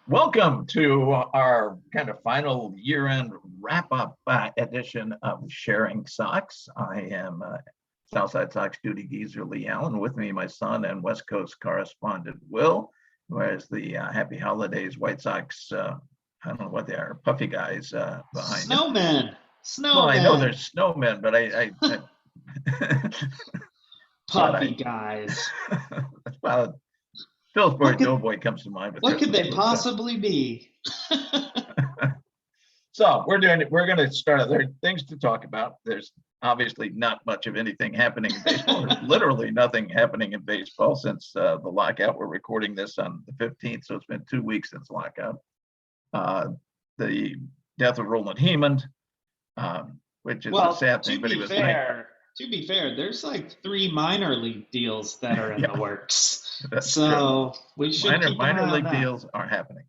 Welcome to our kind of final year-end wrap-up edition of Sharing Sox. I am Southside Sox duty geezer Leigh Allan. With me, my son and West Coast correspondent Will, who has the Happy Holidays White Sox, I don't know what they are, puffy guys behind Snowmen. Well, I know they're snowmen, but I puffy guys. Well, Pillsbury Doughboy comes to mind. What could they possibly be? So we're going to start. There are things to talk about. There's obviously not much of anything happening in baseball. There's literally nothing happening in baseball since the lockout. We're recording this on the 15th, so it's been 2 weeks since lockout. The death of Roland Hemand, which is a sad thing, but he was to be fair, there's like 3 minor league deals that are in the works. That's so true. We should minor league deals are happening.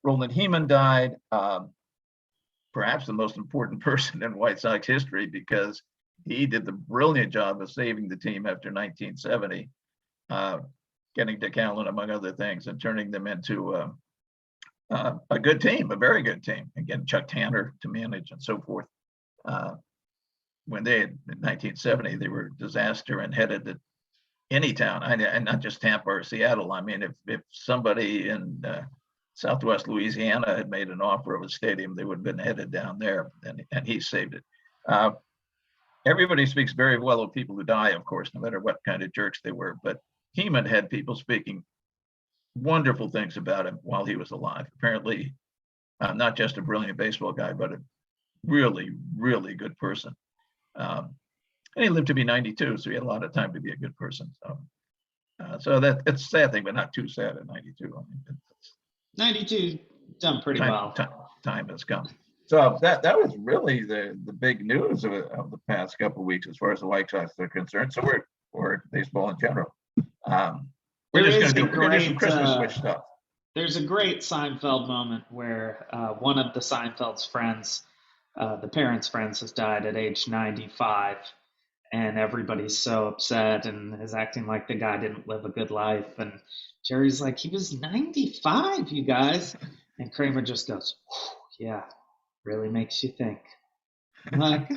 Roland Hemand died, perhaps the most important person in White Sox history, because he did the brilliant job of saving the team after 1970, getting Dick Allen, among other things, and turning them into a good team, a very good team. Again, Chuck Tanner to manage and so forth. When they in 1970, they were a disaster and headed to any town, and not just Tampa or Seattle. I mean, if somebody in Southwest Louisiana had made an offer of a stadium, they would have been headed down there, and he saved it. Everybody speaks very well of people who die, of course, no matter what kind of jerks they were. But Hemand had people speaking wonderful things about him while he was alive. Apparently, not just a brilliant baseball guy, but a really, really good person. And he lived to be 92, so he had a lot of time to be a good person. So it's a sad thing, but not too sad at 92. I mean, 92 done pretty well. Time has come. So that was really the big news of the past couple of weeks as far as the White Sox are concerned. So we're baseball in general. We're just going to do some Christmas wish stuff. There's a great Seinfeld moment where one of the Seinfeld's friends, the parents' friends, has died at age 95. And everybody's so upset and is acting like the guy didn't live a good life. And Jerry's like, he was 95, you guys. And Kramer just goes, yeah, really makes you think. I'm like,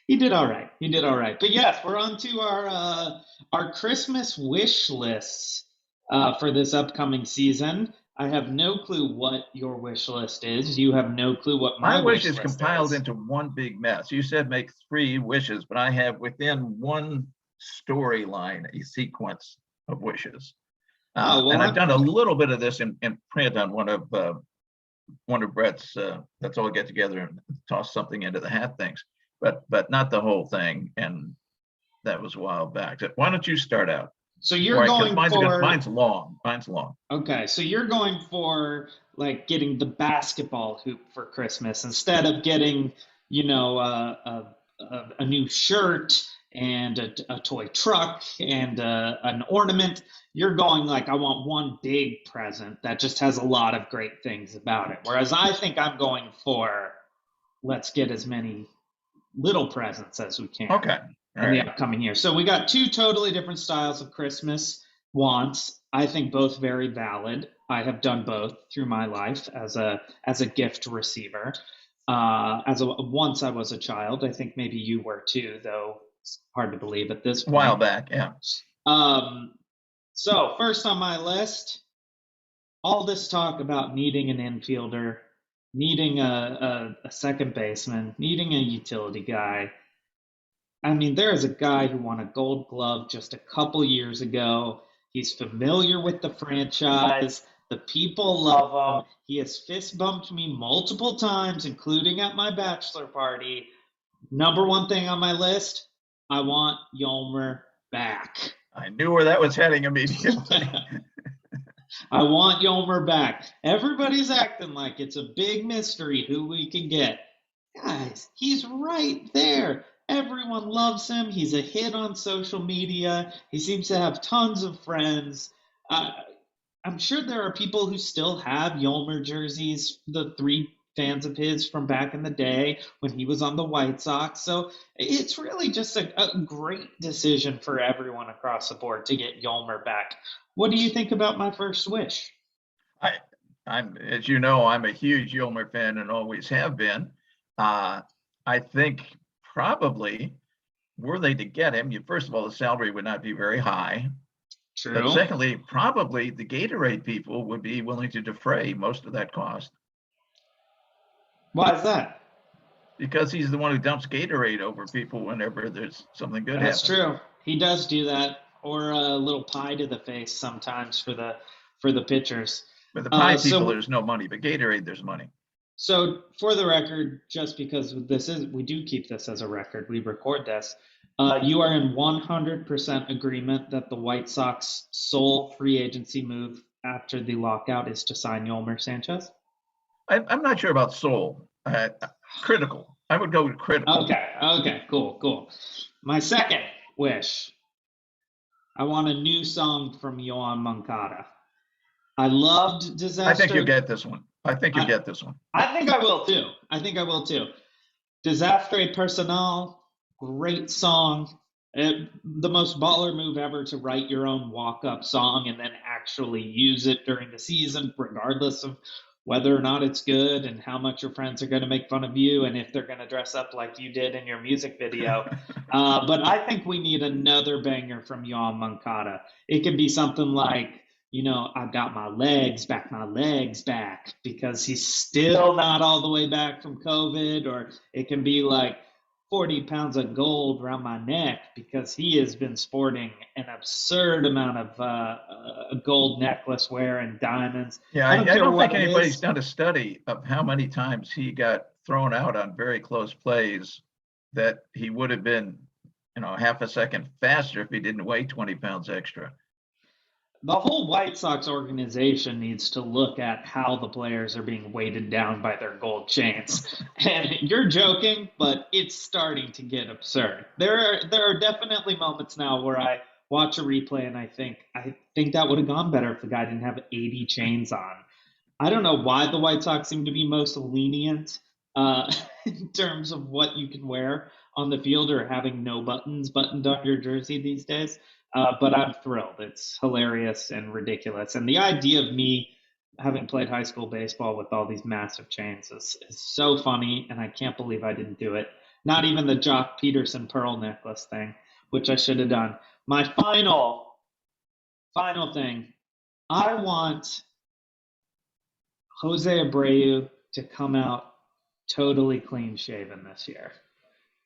he did all right. He did all right. But yes, we're on to our Christmas wish lists for this upcoming season. I have no clue what your wish list is. You have no clue what my wish list is. My wish is compiled into one big mess. You said make 3 wishes, but I have within one storyline a sequence of wishes. And I've done a little bit of this in print on one of Brett's let's all get together and toss something into the hat things, but not the whole thing. And that was a while back. So why don't you start out? So you're going for mine's long. Okay, so you're going for like getting the basketball hoop for Christmas instead of getting, a new shirt and a toy truck and an ornament. You're going like, I want one big present that just has a lot of great things about it. Whereas I think I'm going for let's get as many little presents as we can. Okay. In the upcoming year. So we got 2 totally different styles of Christmas wants. I think both very valid. I have done both through my life as a gift receiver. Once I was a child. I think maybe you were too, though it's hard to believe at this point. A while back, yeah. So first on my list, all this talk about needing an infielder, needing a second baseman, needing a utility guy. I mean, there is a guy who won a Gold Glove just a couple years ago. He's familiar with the franchise. The people love him. He has fist bumped me multiple times, including at my bachelor party. Number 1 thing on my list, I want Yolmer back. I knew where that was heading immediately. I want Yolmer back. Everybody's acting like it's a big mystery who we can get. Guys, he's right there. Everyone loves him. He's a hit on social media. He seems to have tons of friends. I'm sure there are people who still have Yolmer jerseys, the 3 fans of his from back in the day when he was on the White Sox. So it's really just a great decision for everyone across the board to get Yolmer back. What do you think about my first wish? I, I'm, as you know, I'm a huge Yolmer fan and always have been. I think probably were they to get him, first of all, the salary would not be very high. But True. secondly, probably the Gatorade people would be willing to defray most of that cost Why is that? because he's the one who dumps Gatorade over people whenever there's something good That's happening. true. He does do that, or a little pie to the face sometimes for the pitchers. But the pie people, So there's no money. But Gatorade, there's money. so for the record, just because we do keep this as a record, we record this. You are in 100% agreement that the White Sox sole free agency move after the lockout is to sign Yolmer Sánchez? I'm not sure about soul. Critical. I would go with critical. Okay, cool. My second wish, I want a new song from Yoán Moncada. I loved Disaster. I think you get this one. I think I think I will too. Desastre Personal, great song. The most baller move ever to write your own walk-up song and then actually use it during the season, regardless of whether or not it's good and how much your friends are going to make fun of you and if they're going to dress up like you did in your music video. But I think we need another banger from Yoán Moncada. It could be something like, I've got my legs back, because he's still not all the way back from COVID. Or it can be like 40 pounds of gold around my neck, because he has been sporting an absurd amount of gold necklace wear and diamonds. Yeah, I don't think anybody's done a study of how many times he got thrown out on very close plays that he would have been, half a second faster if he didn't weigh 20 pounds extra. The whole White Sox organization needs to look at how the players are being weighted down by their gold chains. And you're joking, but it's starting to get absurd. There are definitely moments now where I watch a replay and I think that would have gone better if the guy didn't have 80 chains on. I don't know why the White Sox seem to be most lenient in terms of what you can wear on the field, or having no buttons buttoned on your jersey these days. But I'm thrilled. It's hilarious and ridiculous. And the idea of me having played high school baseball with all these massive chains is so funny, and I can't believe I didn't do it. Not even the Jock Peterson pearl necklace thing, which I should have done. My final thing, I want José Abreu to come out totally clean shaven this year.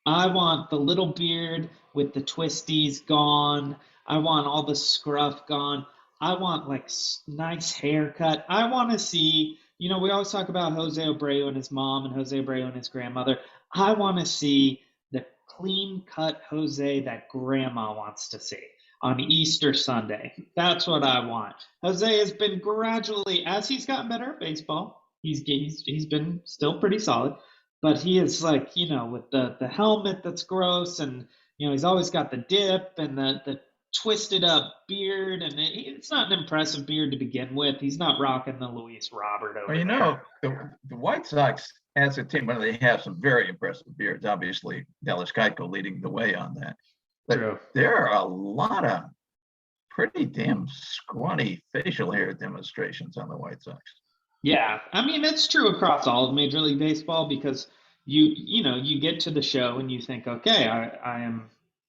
I want the little beard with the twisties gone. I want all the scruff gone. I want like nice haircut. I want to see, we always talk about José Abreu and his mom and José Abreu and his grandmother. I want to see the clean cut Jose that grandma wants to see on Easter Sunday. That's what I want. Jose has been gradually, as he's gotten better at baseball, he's been still pretty solid. But he is like, with the helmet that's gross, and, he's always got the dip and the twisted up beard, and it's not an impressive beard to begin with. He's not rocking the Luis Robert over there. The White Sox as a team, they have some very impressive beards, obviously Dallas Keuchel leading the way on that. But True. There are a lot of pretty damn scrawny facial hair demonstrations on the White Sox. Yeah, I mean, it's true across all of Major League Baseball, because you get to the show and you think, okay,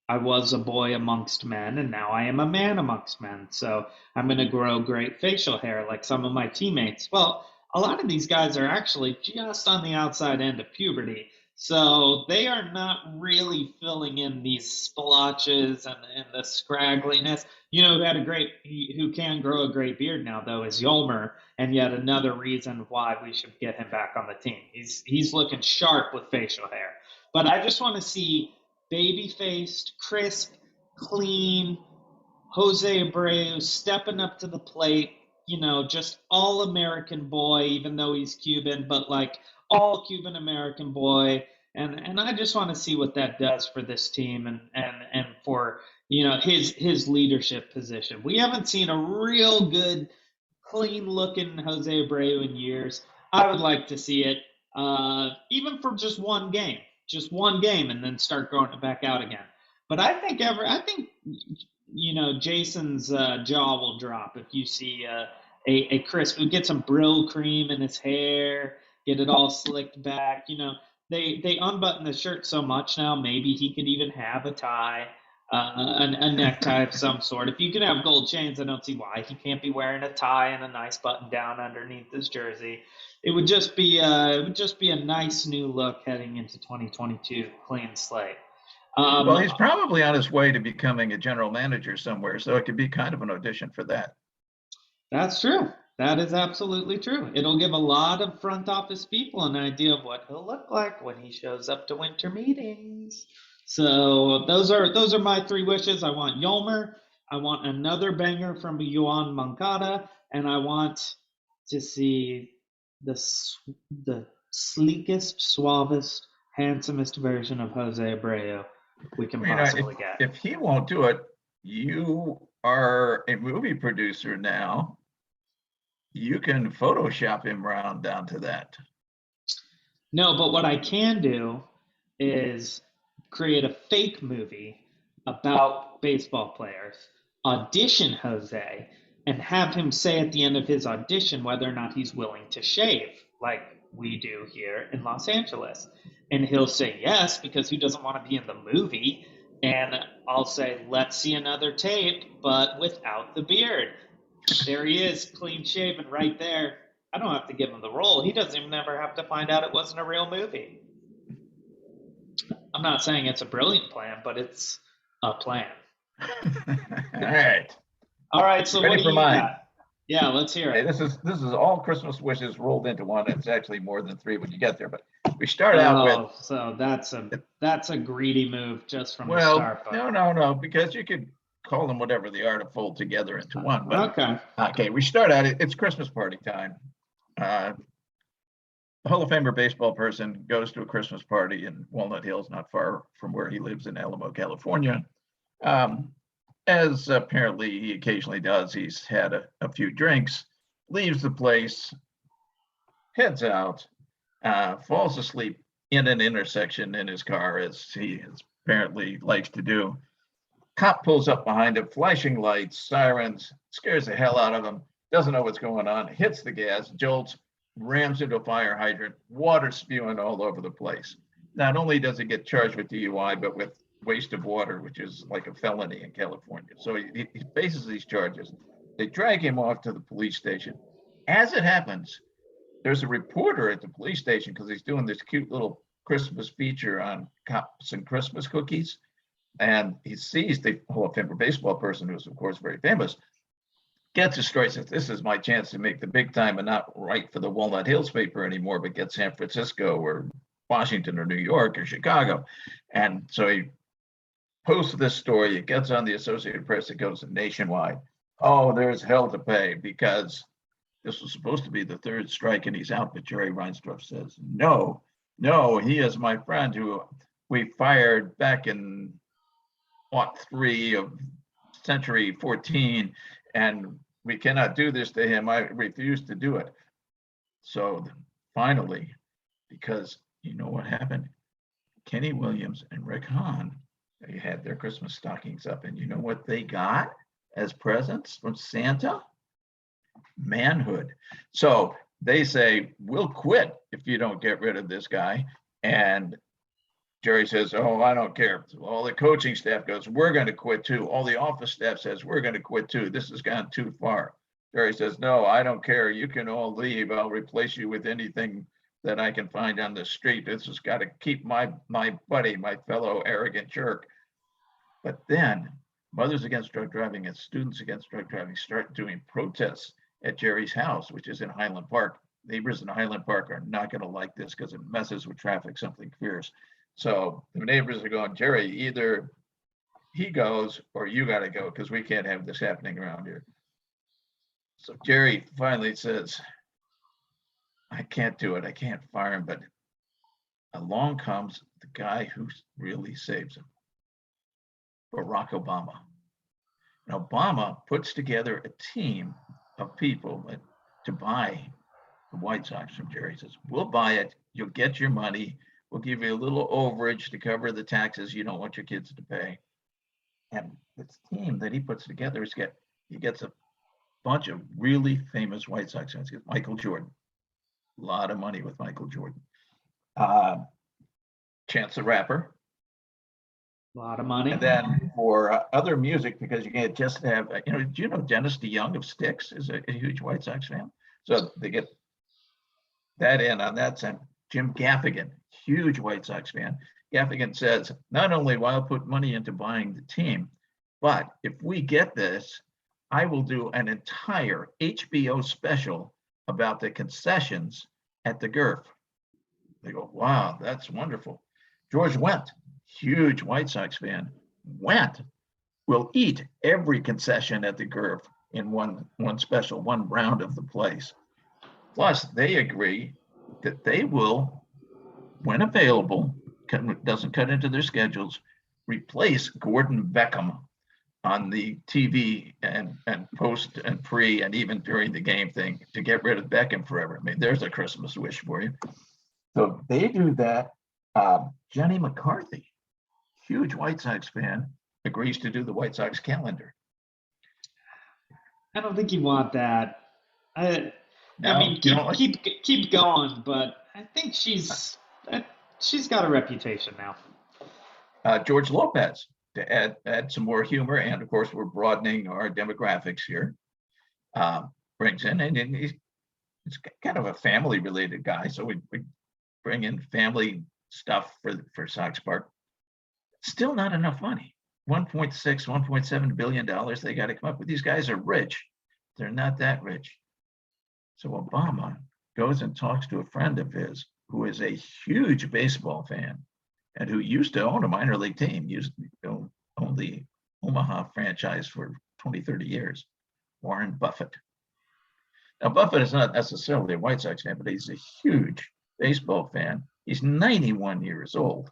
I was a boy amongst men, and now I am a man amongst men. So I'm going to grow great facial hair like some of my teammates. Well, a lot of these guys are actually just on the outside end of puberty. So they are not really filling in these splotches and the scraggliness. Who can grow a great beard now, though, is Yolmer, and yet another reason why we should get him back on the team. He's looking sharp with facial hair. But I just want to see baby-faced, crisp, clean José Abreu stepping up to the plate, just all-American boy, even though he's Cuban, but like all Cuban-American boy. And I just want to see what that does for this team and for, his leadership position. We haven't seen a real good, clean-looking José Abreu in years. I would like to see it, even for just one game, and then start growing it back out again. But I think Jason's jaw will drop if you see a crisp, get some Brill cream in his hair, get it all slicked back. They unbutton the shirt so much now. Maybe he could even have a tie, a necktie of some sort. If you can have gold chains, I don't see why he can't be wearing a tie and a nice button down underneath his jersey. It would just be a nice new look heading into 2022, clean slate. Well, he's probably on his way to becoming a general manager somewhere, so it could be kind of an audition for that. That's true. That is absolutely true. It'll give a lot of front office people an idea of what he'll look like when he shows up to winter meetings. So those are my three wishes. I want Yolmer, I want another banger from Yoán Moncada, and I want to see the sleekest, suavest, handsomest version of José Abreu we can possibly get. If he won't do it, you are a movie producer now. You can Photoshop him around down to that. No, but what I can do is create a fake movie about baseball players, audition Jose, and have him say at the end of his audition whether or not he's willing to shave, like we do here in Los Angeles. And he'll say yes, because who doesn't want to be in the movie? And I'll say, let's see another tape, but without the beard. There he is, clean shaven right there. I don't have to give him the role. He doesn't even ever have to find out it wasn't a real movie. I'm not saying it's a brilliant plan, but it's a plan. All right. So what do you got? Yeah, let's hear it. This is all Christmas wishes rolled into one. It's actually more than three when you get there, but we start out with. So that's a greedy move just from the start. But... No, because you could call them whatever they are to fold together into one. But, okay, we start out. It's Christmas party time. A Hall of Famer baseball person goes to a Christmas party in Walnut Hills, not far from where he lives in Alamo, California. As apparently he occasionally does, he's had a few drinks, leaves the place, heads out, falls asleep in an intersection in his car, as he apparently likes to do. Cop pulls up behind him, flashing lights, sirens, scares the hell out of him, doesn't know what's going on, hits the gas, jolts, rams into a fire hydrant, water spewing all over the place. Not only does he get charged with DUI, but with waste of water, which is like a felony in California. So he faces these charges. They drag him off to the police station. As it happens, there's a reporter at the police station because he's doing this cute little Christmas feature on cops and Christmas cookies. And he sees the Hall of Famer baseball person, who's of course very famous, gets a story, says, this is my chance to make the big time and not write for the Walnut Hills paper anymore, but get San Francisco or Washington or New York or Chicago. And so he posts this story, it gets on the Associated Press, it goes nationwide. Oh, there's hell to pay, because this was supposed to be the third strike and he's out, but Jerry Reinsdorf says, no, he is my friend who we fired back in Lot 3 of Century 14, and we cannot do this to him. I refuse to do it. So finally, because you know what happened? Kenny Williams and Rick Hahn, they had their Christmas stockings up, and you know what they got as presents from Santa? Manhood. So they say, we'll quit if you don't get rid of this guy. And Jerry says, oh, I don't care. All the coaching staff goes, we're going to quit too. All the office staff says, we're going to quit too. This has gone too far. Jerry says, no, I don't care. You can all leave. I'll replace you with anything that I can find on the street. This has got to keep my buddy, my fellow arrogant jerk. But then Mothers Against Drug Driving and Students Against Drug Driving start doing protests at Jerry's house, which is in Highland Park. Neighbors in Highland Park are not going to like this because it messes with traffic, something fierce. So the neighbors are going, Jerry, either he goes or you got to go, because we can't have this happening around here. So Jerry finally says, I can't do it. I can't fire him. But along comes the guy who really saves him, Barack Obama. And Obama puts together a team of people to buy the White Sox from Jerry. He says, we'll buy it. You'll get your money. We'll give you a little overage to cover the taxes you don't want your kids to pay. And this team that he puts together he gets a bunch of really famous White Sox fans. Michael Jordan, a lot of money with Michael Jordan. Chance the Rapper. A lot of money. And then for other music, because you can't just have, do you know Dennis DeYoung of Styx is a huge White Sox fan? So they get that in on that side. Jim Gaffigan, huge White Sox fan. Gaffigan says, not only will I put money into buying the team, but if we get this, I will do an entire HBO special about the concessions at the Gurf. They go, wow, that's wonderful. George Wendt, huge White Sox fan. Wendt will eat every concession at the Gurf in one special, one round of the place. Plus, they agree that they will, when available, doesn't cut into their schedules, replace Gordon Beckham on the TV and post and pre and even during the game thing to get rid of Beckham forever. I mean, there's a Christmas wish for you. So they do that. Jenny McCarthy, huge White Sox fan, agrees to do the White Sox calendar. I don't think you want that. I mean, keep going, but I think she's got a reputation now. George Lopez, to add some more humor, and of course we're broadening our demographics here. Brings in, and he's kind of a family-related guy, so we bring in family stuff for Sox Park. Still not enough money. 1.6, 1.7 billion dollars they got to come up with. These guys are rich. They're not that rich. So Obama goes and talks to a friend of his who is a huge baseball fan and who used to own a minor league team, used to own the Omaha franchise for 20, 30 years, Warren Buffett. Now, Buffett is not necessarily a White Sox fan, but he's a huge baseball fan. He's 91 years old.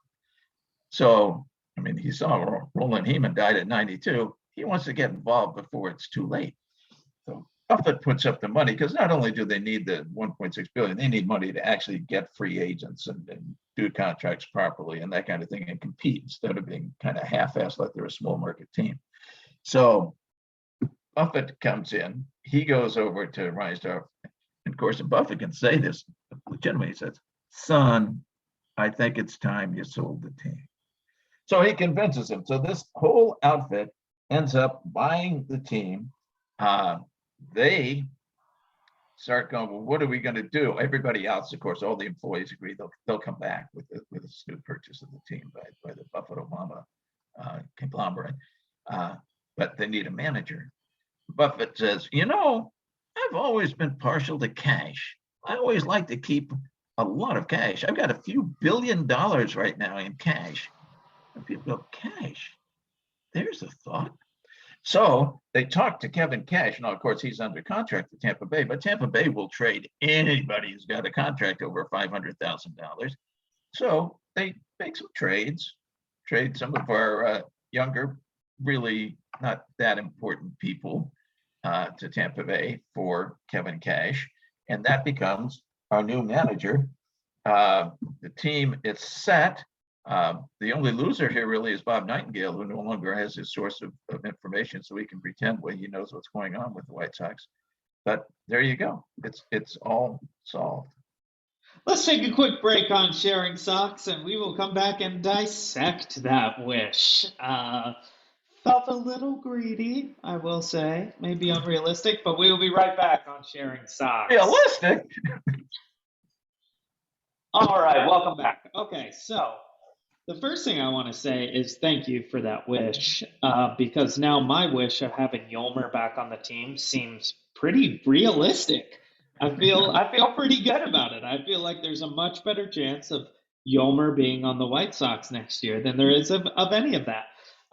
So, I mean, he saw Roland Hemand died at 92. He wants to get involved before it's too late. So Buffett puts up the money because not only do they need the 1.6 billion, they need money to actually get free agents and do contracts properly and that kind of thing and compete instead of being kind of half-assed like they're a small market team. So Buffett comes in, he goes over to Reinsdorf, and of course, Buffett can say this legitimately. He says, son, I think it's time you sold the team. So he convinces him. So this whole outfit ends up buying the team. They start going, well, what are we going to do? Everybody else, of course, all the employees agree they'll come back with this new purchase of the team by the Buffett Obama conglomerate. But they need a manager. Buffett says, I've always been partial to cash. I always like to keep a lot of cash. I've got a few $1 billion right now in cash. And people go, cash? There's a thought. So they talked to Kevin Cash. Now, of course, he's under contract to Tampa Bay, but Tampa Bay will trade anybody who's got a contract over $500,000. So they make some trades, trade some of our younger, really not that important people to Tampa Bay for Kevin Cash. And that becomes our new manager. The team is set. The only loser here really is Bob Nightingale, who no longer has his source of information, so he can pretend well he knows what's going on with the White Sox. But there you go. It's all solved. Let's take a quick break on Sharing Sox, and we will come back and dissect that wish. Felt a little greedy, I will say. Maybe unrealistic, but we will be right back on Sharing Sox. Realistic? All right, welcome back. Okay, so the first thing I want to say is thank you for that wish, because now my wish of having Yolmer back on the team seems pretty realistic. I feel pretty good about it. I feel like there's a much better chance of Yolmer being on the White Sox next year than there is of any of that.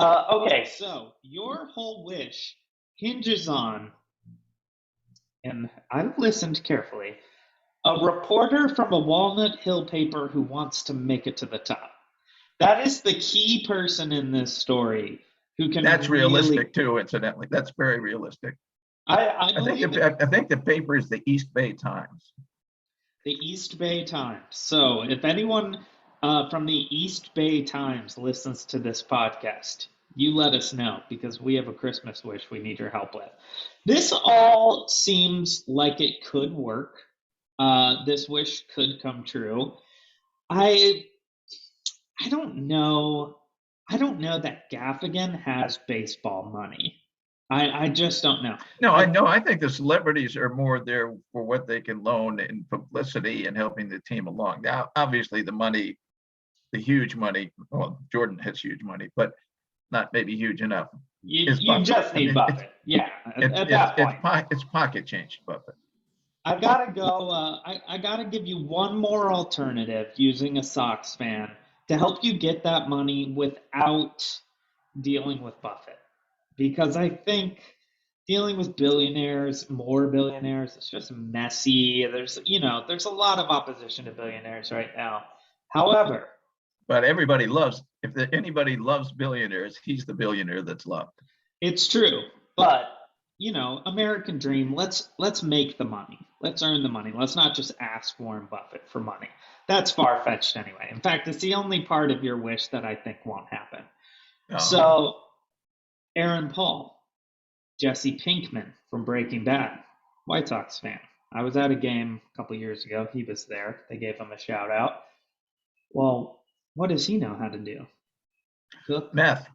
Okay, so your whole wish hinges on, and I've listened carefully, a reporter from a Walnut Hill paper who wants to make it to the top. That is the key person in this story who can. That's realistic too, incidentally. That's very realistic. I think the paper is the East Bay Times. The East Bay Times. So if anyone from the East Bay Times listens to this podcast, you let us know, because we have a Christmas wish we need your help with. This all seems like it could work. This wish could come true. I don't know. I don't know that Gaffigan has baseball money. I just don't know. No, I know. I think the celebrities are more there for what they can loan in publicity and helping the team along. Now, obviously, the money, the huge money. Well, Jordan has huge money, but not maybe huge enough. You just need Buffett. Yeah, at that point. It's pocket change, Buffett. I gotta go. I gotta give you one more alternative using a Sox fan to help you get that money without dealing with Buffett, because I think dealing with billionaires, more billionaires, it's just messy. There's a lot of opposition to billionaires right now. However, but everybody loves. If anybody loves billionaires, he's the billionaire that's loved. it's true, but American dream. Let's make the money. Let's earn the money. Let's not just ask Warren Buffett for money. That's far fetched anyway. In fact, it's the only part of your wish that I think won't happen. So, Aaron Paul, Jesse Pinkman from Breaking Bad, White Sox fan. I was at a game a couple years ago. He was there. They gave him a shout out. Well, what does he know how to do? Cook meth.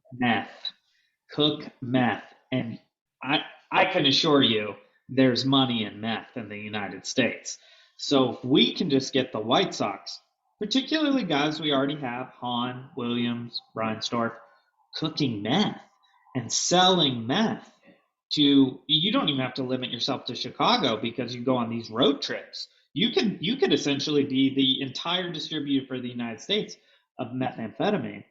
Cook meth. And I can assure you there's money in meth in the United States. So if we can just get the White Sox, particularly guys we already have, Hahn, Williams, Reinsdorf, cooking meth and selling meth you don't even have to limit yourself to Chicago, because you go on these road trips. You could essentially be the entire distributor for the United States of methamphetamine.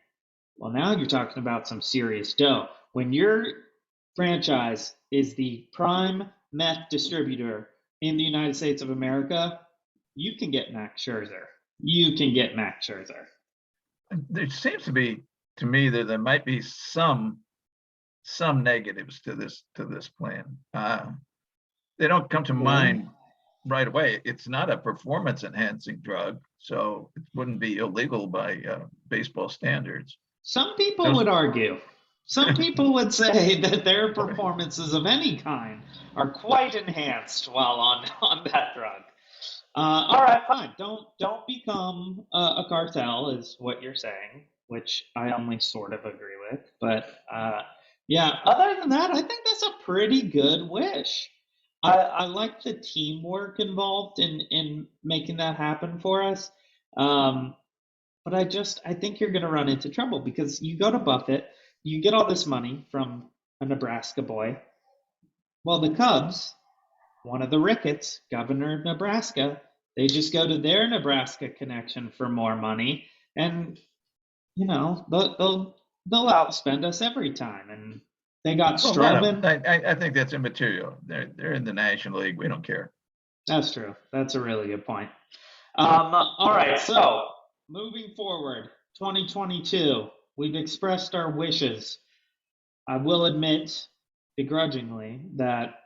Well, now you're talking about some serious dough. When your franchise is the prime meth distributor in the United States of America, you can get Max Scherzer. There seems to be, to me, that there might be some negatives to this plan. They don't come to mind right away. It's not a performance enhancing drug, so it wouldn't be illegal by baseball standards. Some people would argue. Some people would say that their performances of any kind are quite enhanced while on that drug. All right, fine. Don't become a cartel, is what you're saying, which I only sort of agree with. But yeah, other than that, I think that's a pretty good wish. I like the teamwork involved in making that happen for us. But I think you're going to run into trouble, because you go to Buffett, you get all this money from a Nebraska boy. Well, the Cubs, one of the Ricketts, governor of Nebraska, they just go to their Nebraska connection for more money, and they'll outspend us every time. And they got Stroman. I think that's immaterial. They're in the National League. We don't care. That's true. That's a really good point. All right, so moving forward, 2022, we've expressed our wishes. I will admit, begrudgingly, that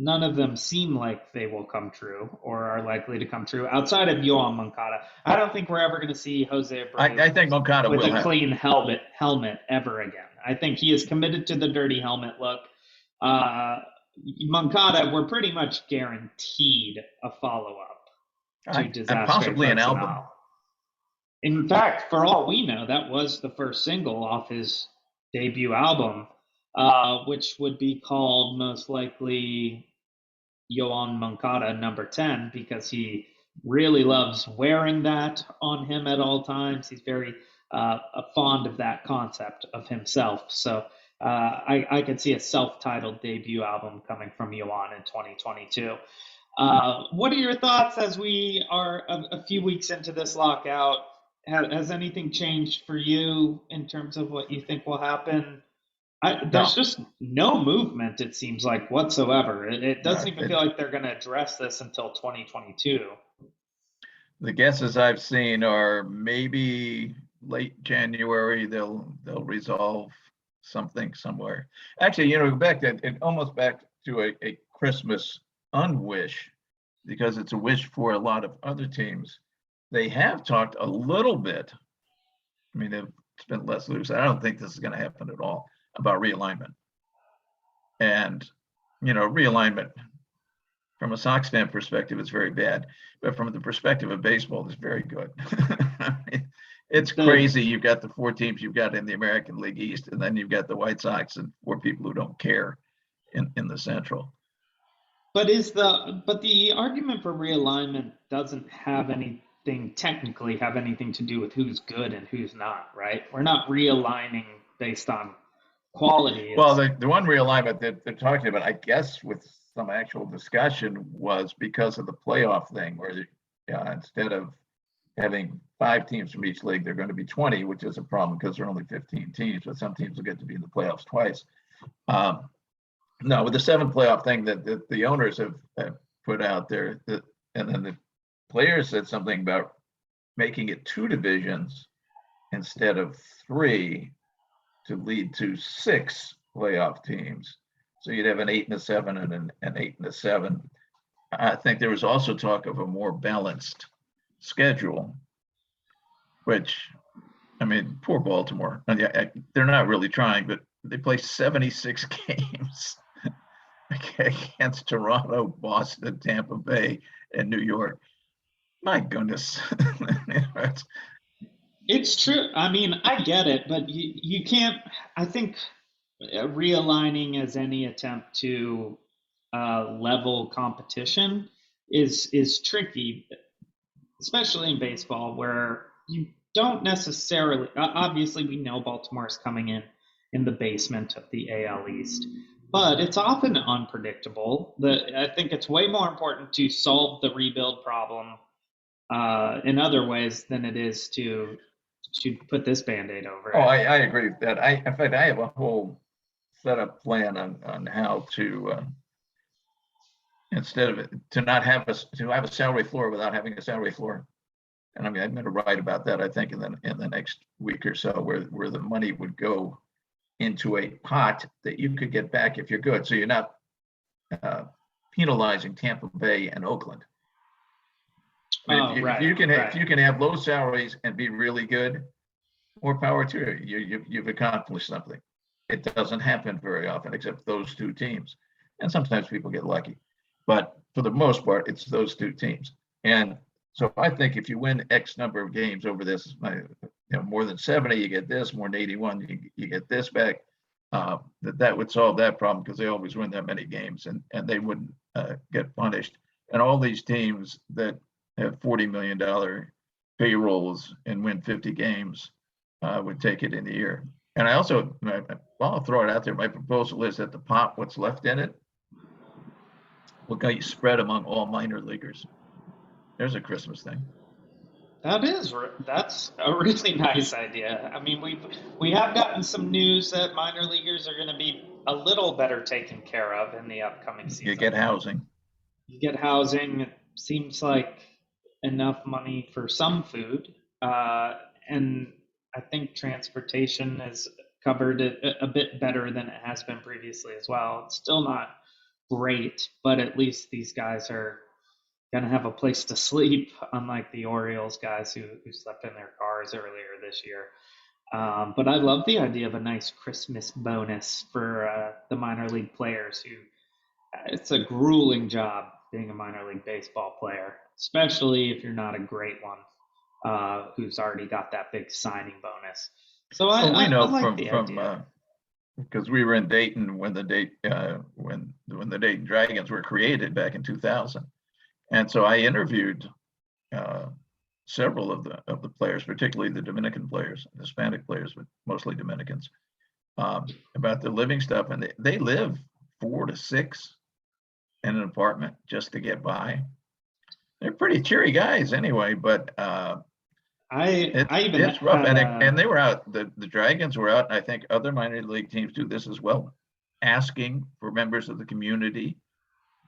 none of them seem like they will come true or are likely to come true outside of Yoán Moncada. I don't think we're ever going to see José Abreu I think Moncada with will a clean helmet ever again. I think he is committed to the dirty helmet look. Moncada, we're pretty much guaranteed a follow-up to Disaster and possibly an album. In fact, for all we know, that was the first single off his debut album, which would be called most likely Yoán Moncada number 10, because he really loves wearing that on him at all times. He's very fond of that concept of himself. So I could see a self-titled debut album coming from Yoán in 2022. What are your thoughts as we are a few weeks into this lockout? Has anything changed for you in terms of what you think will happen? There's just no movement, it seems like, whatsoever. It doesn't even feel like they're going to address this until 2022. The guesses I've seen are maybe late January they'll resolve something somewhere. Actually, back to a Christmas unwish, because it's a wish for a lot of other teams. They have talked a little bit. I mean, they've it's been less loose. I don't think this is going to happen at all about realignment. And, realignment from a Sox fan perspective is very bad, but from the perspective of baseball, it's very good. It's crazy. You've got the 4 teams you've got in the American League East, and then you've got the White Sox and 4 people who don't care in the Central. But the argument for realignment doesn't technically have anything to do with who's good and who's not, right? We're not realigning based on quality. Well, the one realignment that they're talking about, I guess, with some actual discussion, was because of the playoff thing, where instead of having 5 teams from each league, they're going to be 20, which is a problem because there are only 15 teams, but some teams will get to be in the playoffs twice. No, with the 7 playoff thing that the owners have put out there, and then the players said something about making it 2 divisions instead of 3 to lead to 6 playoff teams. So you'd have an 8 and a 7 and an 8 and a 7. I think there was also talk of a more balanced schedule, which, I mean, poor Baltimore. They're not really trying, but they play 76 games against Toronto, Boston, Tampa Bay, and New York. My goodness. It's true. I mean, I get it, but you can't. I think realigning as any attempt to level competition is tricky, especially in baseball, where you don't necessarily. Obviously, we know Baltimore is coming in the basement of the AL East, but it's often unpredictable. I think it's way more important to solve the rebuild problem in other ways than it is to put this Band-Aid over it. Oh, I agree with that. In fact, I have a whole setup plan on how to instead of it, to have a salary floor without having a salary floor. And I mean, I'm going to write about that, I think, in the next week or so, where the money would go into a pot that you could get back if you're good. So you're not penalizing Tampa Bay and Oakland. I mean, if you can have low salaries and be really good, more power to you. You've accomplished something. It doesn't happen very often, except those 2 teams, and sometimes people get lucky. But for the most part, it's those 2 teams. And so I think if you win X number of games over this, more than 70, you get this. More than 81, you get this back. That would solve that problem, because they always win that many games, and they wouldn't get punished. And all these teams that have $40 million payrolls and win 50 games would take it in the year. And I also, I'll throw it out there. My proposal is that the pot, what's left in it, will get spread among all minor leaguers. There's a Christmas thing. That's a really nice idea. I mean, we have gotten some news that minor leaguers are going to be a little better taken care of in the upcoming season. You get housing. It seems like enough money for some food, and I think transportation is covered a bit better than it has been previously as well. It's still not great, but at least these guys are going to have a place to sleep, unlike the Orioles guys who slept in their cars earlier this year. But I love the idea of a nice Christmas bonus for the minor league players it's a grueling job being a minor league baseball player, especially if you're not a great one who's already got that big signing bonus. So we know I like the idea. Because we were in Dayton when the Dayton Dragons were created back in 2000, and so I interviewed several of the players, particularly the Dominican players, Hispanic players, but mostly Dominicans, about the living stuff, and they live 4 to 6 in an apartment just to get by. They're pretty cheery guys anyway, but it's rough. And they were out, the Dragons were out, and I think other minor league teams do this as well, asking for members of the community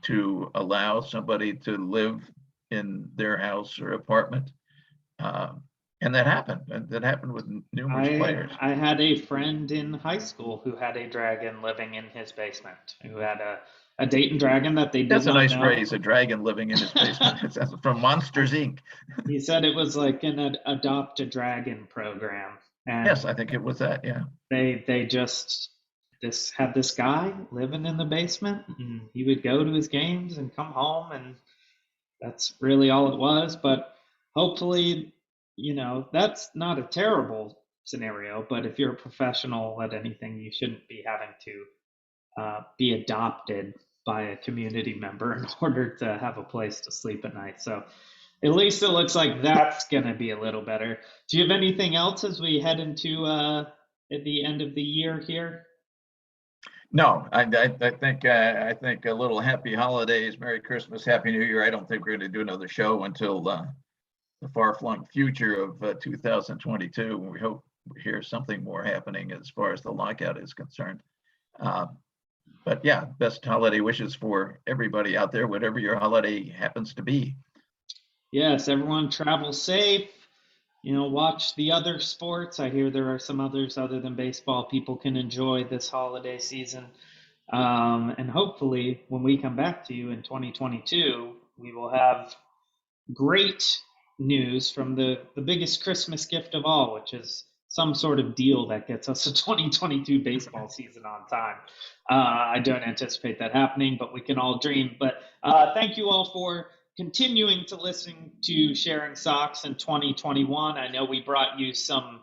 to allow somebody to live in their house or apartment. And that happened. That happened with numerous players. I had a friend in high school who had a dragon living in his basement, who had a Dayton Dragon that they did That's a nice know. phrase, a dragon living in his basement. It's from Monsters, Inc. He said it was like an Adopt a Dragon program. And Yes, I think it was that. Yeah. they just had this guy living in the basement, and he would go to his games and come home, and that's really all it was. But hopefully, that's not a terrible scenario. But if you're a professional at anything, you shouldn't be having to be adopted by a community member in order to have a place to sleep at night. So at least it looks like that's going to be a little better. Do you have anything else as we head into at the end of the year here? No, I think a little happy holidays, Merry Christmas, Happy New Year. I don't think we're going to do another show until the far-flung future of 2022. We hope we hear something more happening as far as the lockout is concerned. But yeah, best holiday wishes for everybody out there, whatever your holiday happens to be. Yes, everyone travel safe. Watch the other sports. I hear there are some others other than baseball people can enjoy this holiday season. And hopefully, when we come back to you in 2022, we will have great news from the biggest Christmas gift of all, which is some sort of deal that gets us a 2022 baseball season on time. I don't anticipate that happening, but we can all dream. But thank you all for continuing to listen to Sharing Sox in 2021. I know we brought you some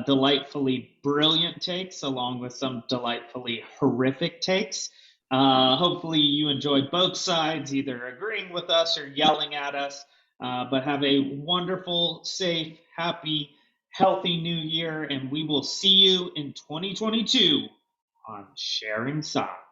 delightfully brilliant takes along with some delightfully horrific takes. Hopefully you enjoyed both sides, either agreeing with us or yelling at us. But have a wonderful, safe, happy, healthy new year, and we will see you in 2022 on Sharing Sox.